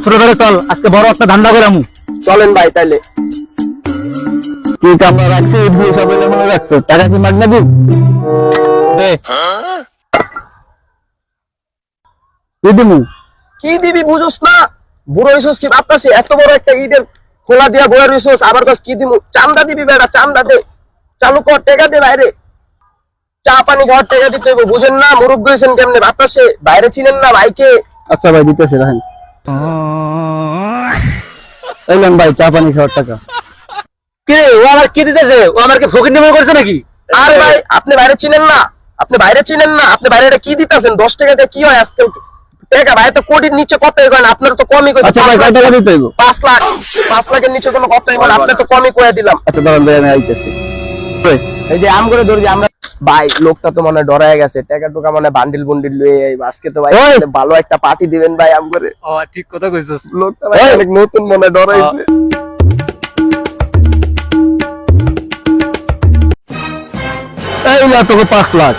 ছোট করে চল, আজকে বড় একটা ধান্দা করে আমু। চলেন ভাই তাইলে। কি কামরা রাখছি, দুই সবাই মনে রাখছো, টাকা কি মাগনা দিব? কি দিমু? কি দিবি বুঝোস না? বুড়ো হইছস কি বাতাসে এত বড় একটা ইটের খোলা দিয়া বয়ে রইছস, আবার কস কি দিমু? চান্দা দিবি বেটা, চান্দা দে, চালু কর, টাকা দে বাইরে। চা পানি ঘর টাকা দিতে হইব, বুঝেন না? মুরব্বি হইছেন কেমনে বাতাসে, বাইরে চিনেন না ভাইকে? আচ্ছা ভাই, দিতেছি, রাখেন। এলেন ভাই, চা পানি খাওয়ার টাকা। কে ও আমার কি দিতেছে? ও আমার কি ফকির নিমে করছে নাকি? আরে ভাই, আপনি বাইরে চিনেন না, আপনি বাইরে চিনেন না, আপনি বাইরে এটা কি দিতেছেন? 10 টাকা দিয়ে কি হয় আজকাল? টাকা ভাই তো কোটির নিচে কত হয় না, আপনার তো কমই কইছে। আচ্ছা ভাই, কয় টাকা দিতে হইব? 5 লাখ, 5 লাখের নিচে কোনো কথাই বলে, আপনি তো কমই কইয়া দিলাম। আচ্ছা দাঁড়ান ভাই, আমি আইতেছি। এই যে আম করে ধরছি আমরা। ভাই লোকটা তো মনে ডরায় গেছে, টাকা টুকা মানে বান্ডিল বুন্ডিল লয়ে আজকে তো ভাই ভালো একটা পার্টি দিবেন ভাই আম করে। ও ঠিক কথা কইছস। লোকটা ভাই অনেক নতুন মনে ডরাইছে। এই না তোকে 5 লাখ।